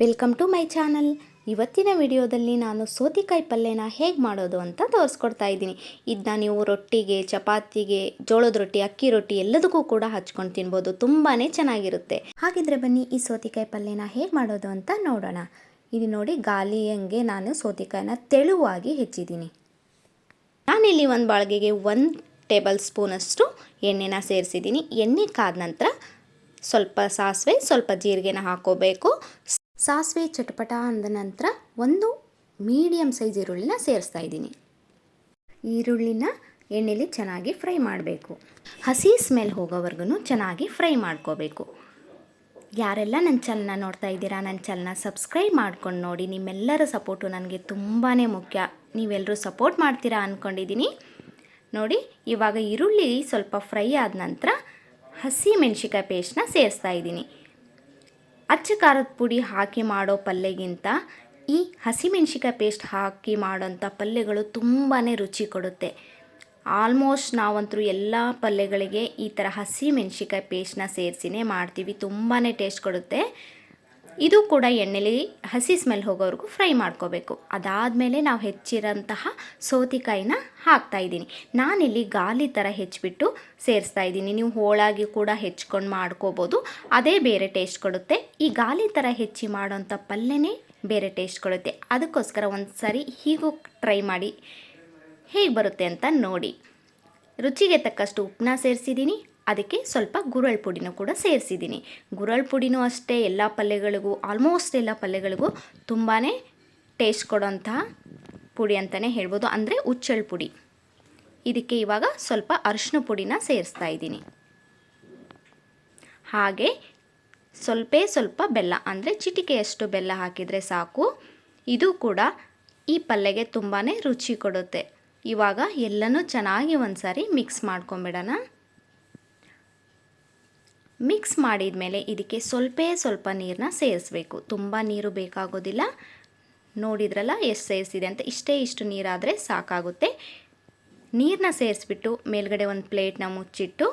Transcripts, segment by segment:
Welcome to my channel. ಇವತ್ತಿನ ವಿಡಿಯೋದಲ್ಲಿ ನಾನು ಸೌತೆಕಾಯಿ ಪಲ್ಯನ ಹೇಗೆ ಮಾಡೋದು ಅಂತ ತೋರಿಸ್ಕೊಡ್ತಾ ಇದ್ದೀನಿ. ಇದನ್ನ ನೀವು ರೊಟ್ಟಿಗೆ, ಚಪಾತಿಗೆ, ಜೋಳದ ರೊಟ್ಟಿ, ಅಕ್ಕಿ ರೊಟ್ಟಿ ಎಲ್ಲದಕ್ಕೂ ಕೂಡ ಹಚ್ಕೊಂಡು ತಿನ್ಬೋದು. ತುಂಬಾ ಚೆನ್ನಾಗಿರುತ್ತೆ. ಹಾಗಿದ್ರೆ ಬನ್ನಿ ಈ ಸೌತೆಕಾಯಿ ಪಲ್ಯನ ಹೇಗೆ ಮಾಡೋದು ಅಂತ ನೋಡೋಣ. ಇದು ನೋಡಿ, ಗಾಲಿಯಂಗೆ ನಾನು ಸೌತೆಕಾಯಿನ ತೆಳುವಾಗಿ ಹೆಚ್ಚಿದ್ದೀನಿ. ನಾನಿಲ್ಲಿ ಒಂದು ಬಾಳಿಗೆಗೆ 1 ಟೇಬಲ್ ಸ್ಪೂನಷ್ಟು ಎಣ್ಣೆನ ಸೇರಿಸಿದ್ದೀನಿ. ಎಣ್ಣೆ ಕಾದ ನಂತರ ಸ್ವಲ್ಪ ಸಾಸಿವೆ, ಸ್ವಲ್ಪ ಜೀರಿಗೆನ ಹಾಕೋಬೇಕು. ಸಾಸಿವೆ ಚಟಪಟ ಅಂದ ನಂತರ ಒಂದು ಮೀಡಿಯಮ್ ಸೈಜ್ ಈರುಳ್ಳಿನ ಸೇರಿಸ್ತಾ ಇದ್ದೀನಿ. ಈರುಳ್ಳಿನ ಎಣ್ಣೆಲಿ ಚೆನ್ನಾಗಿ ಫ್ರೈ ಮಾಡಬೇಕು. ಹಸಿ ಸ್ಮೆಲ್ ಹೋಗೋವರೆಗೂ ಚೆನ್ನಾಗಿ ಫ್ರೈ ಮಾಡ್ಕೋಬೇಕು. ಯಾರೆಲ್ಲ ನನ್ನ ಚಾನಲ್ನ ನೋಡ್ತಾ ಇದ್ದೀರಾ, ನನ್ನ ಚಾನಲ್ನ ಸಬ್ಸ್ಕ್ರೈಬ್ ಮಾಡ್ಕೊಂಡು ನೋಡಿ. ನಿಮ್ಮೆಲ್ಲರ ಸಪೋರ್ಟು ನನಗೆ ತುಂಬಾ ಮುಖ್ಯ. ನೀವೆಲ್ಲರೂ ಸಪೋರ್ಟ್ ಮಾಡ್ತೀರಾ ಅಂದ್ಕೊಂಡಿದ್ದೀನಿ. ನೋಡಿ, ಇವಾಗ ಈರುಳ್ಳಿ ಸ್ವಲ್ಪ ಫ್ರೈ ಆದ ನಂತರ ಹಸಿ ಮೆಣಸಿಕಾಯಿ ಪೇಸ್ಟ್ನ ಸೇರಿಸ್ತಾ ಇದ್ದೀನಿ. ಅಚ್ಚ ಖಾರದ ಪುಡಿ ಹಾಕಿ ಮಾಡೋ ಪಲ್ಯಗಿಂತ ಈ ಹಸಿಮೆಣ್ಸಿಕಾಯಿ ಪೇಸ್ಟ್ ಹಾಕಿ ಮಾಡೋಂಥ ಪಲ್ಯಗಳು ತುಂಬಾ ರುಚಿ ಕೊಡುತ್ತೆ. ಆಲ್ಮೋಸ್ಟ್ ನಾವಂತರೂ ಎಲ್ಲ ಪಲ್ಯಗಳಿಗೆ ಈ ಥರ ಹಸಿಮೆಣ್ಸಿಕಾಯಿ ಪೇಸ್ಟ್ನ ಸೇರಿಸಿನೇ ಮಾಡ್ತೀವಿ. ತುಂಬಾ ಟೇಸ್ಟ್ ಕೊಡುತ್ತೆ. ಇದು ಕೂಡ ಎಣ್ಣೆಲಿ ಹಸಿ ಸ್ಮೆಲ್ ಹೋಗೋವರೆಗೂ ಫ್ರೈ ಮಾಡ್ಕೋಬೇಕು. ಅದಾದಮೇಲೆ ನಾವು ಹೆಚ್ಚಿರೋಂತಹ ಸೌತೆಕಾಯಿನ ಹಾಕ್ತಾಯಿದ್ದೀನಿ. ನಾನಿಲ್ಲಿ ಗಾಲಿ ಥರ ಹೆಚ್ಚಿಬಿಟ್ಟು ಸೇರಿಸ್ತಾ ಇದ್ದೀನಿ. ನೀವು ಹೋಳಾಗಿ ಕೂಡ ಹೆಚ್ಕೊಂಡು ಮಾಡ್ಕೋಬೋದು. ಅದೇ ಬೇರೆ ಟೇಸ್ಟ್ ಕೊಡುತ್ತೆ. ಈ ಗಾಲಿ ಥರ ಹೆಚ್ಚಿ ಮಾಡೋಂಥ ಪಲ್ಯನೇ ಬೇರೆ ಟೇಸ್ಟ್ ಕೊಡುತ್ತೆ. ಅದಕ್ಕೋಸ್ಕರ ಒಂದು ಸಾರಿ ಹೀಗೂ ಟ್ರೈ ಮಾಡಿ, ಹೇಗೆ ಬರುತ್ತೆ ಅಂತ ನೋಡಿ. ರುಚಿಗೆ ತಕ್ಕಷ್ಟು ಉಪ್ಪನ್ನ ಸೇರಿಸಿದ್ದೀನಿ. ಅದಕ್ಕೆ ಸ್ವಲ್ಪ ಗುರಳ್ ಪುಡಿನೂ ಕೂಡ ಸೇರಿಸಿದ್ದೀನಿ. ಗುರಳ್ ಪುಡಿನೂ ಅಷ್ಟೇ ಎಲ್ಲ ಪಲ್ಯಗಳಿಗೂ, ಆಲ್ಮೋಸ್ಟ್ ಎಲ್ಲ ಪಲ್ಯಗಳಿಗೂ ತುಂಬಾ ಟೇಸ್ಟ್ ಕೊಡೋಂತಹ ಪುಡಿ ಅಂತಲೇ ಹೇಳ್ಬೋದು. ಅಂದರೆ ಹುಚ್ಚೆಳ್ಳು ಪುಡಿ. ಇದಕ್ಕೆ ಇವಾಗ ಸ್ವಲ್ಪ ಅರಿಶಿನ ಪುಡಿನ ಸೇರಿಸ್ತಾ ಇದ್ದೀನಿ. ಹಾಗೆ ಸ್ವಲ್ಪ ಬೆಲ್ಲ, ಅಂದರೆ ಚಿಟಿಕೆಯಷ್ಟು ಬೆಲ್ಲ ಹಾಕಿದರೆ ಸಾಕು. ಇದು ಕೂಡ ಈ ಪಲ್ಯಗೆ ತುಂಬಾ ರುಚಿ ಕೊಡುತ್ತೆ. ಇವಾಗ ಎಲ್ಲನೂ ಚೆನ್ನಾಗಿ ಒಂದು ಸಾರಿ ಮಿಕ್ಸ್ ಮಾಡ್ಕೊಂಬಿಡೋಣ. ಮಿಕ್ಸ್ ಮಾಡಿದ ಮೇಲೆ ಇದಕ್ಕೆ ಸ್ವಲ್ಪ ನೀರನ್ನ ಸೇರಿಸ್ಬೇಕು. ತುಂಬ ನೀರು ಬೇಕಾಗೋದಿಲ್ಲ. ನೋಡಿದ್ರಲ್ಲ ಎಷ್ಟು ಸೇರಿಸಿದೆ ಅಂತ. ಇಷ್ಟು ನೀರಾದರೆ ಸಾಕಾಗುತ್ತೆ. ನೀರನ್ನ ಸೇರಿಸ್ಬಿಟ್ಟು ಮೇಲ್ಗಡೆ ಒಂದು ಪ್ಲೇಟ್ನ ಮುಚ್ಚಿಟ್ಟು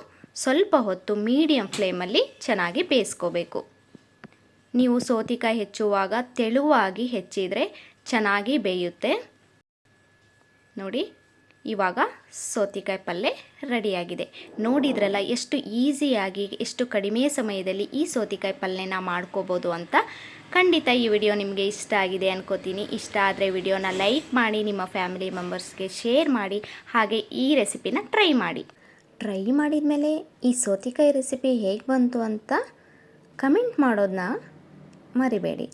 ಸ್ವಲ್ಪ ಹೊತ್ತು ಮೀಡಿಯಮ್ ಫ್ಲೇಮಲ್ಲಿ ಚೆನ್ನಾಗಿ ಬೇಯಿಸ್ಕೋಬೇಕು. ನೀವು ಸೌತೆಕಾಯಿ ಹೆಚ್ಚುವಾಗ ತೆಳುವಾಗಿ ಹೆಚ್ಚಿದರೆ ಚೆನ್ನಾಗಿ ಬೇಯುತ್ತೆ. ನೋಡಿ, ಇವಾಗ ಸೌತೆಕಾಯಿ ಪಲ್ಯ ರೆಡಿಯಾಗಿದೆ. ನೋಡಿದ್ರಲ್ಲ ಎಷ್ಟು ಈಸಿಯಾಗಿ, ಎಷ್ಟು ಕಡಿಮೆ ಸಮಯದಲ್ಲಿ ಈ ಸೌತೆಕಾಯಿ ಪಲ್ಯನ ಮಾಡ್ಕೋಬೋದು ಅಂತ. ಖಂಡಿತ ಈ ವಿಡಿಯೋ ನಿಮಗೆ ಇಷ್ಟ ಆಗಿದೆ ಅನ್ಕೋತೀನಿ. ಇಷ್ಟ ಆದರೆ ವಿಡಿಯೋನ ಲೈಕ್ ಮಾಡಿ, ನಿಮ್ಮ ಫ್ಯಾಮಿಲಿ ಮೆಂಬರ್ಸ್ಗೆ ಶೇರ್ ಮಾಡಿ. ಹಾಗೆ ಈ ರೆಸಿಪಿನ ಟ್ರೈ ಮಾಡಿದ ಮೇಲೆ ಈ ಸೌತೆಕಾಯಿ ರೆಸಿಪಿ ಹೇಗೆ ಬಂತು ಅಂತ ಕಮೆಂಟ್ ಮಾಡೋದನ್ನ ಮರಿಬೇಡಿ.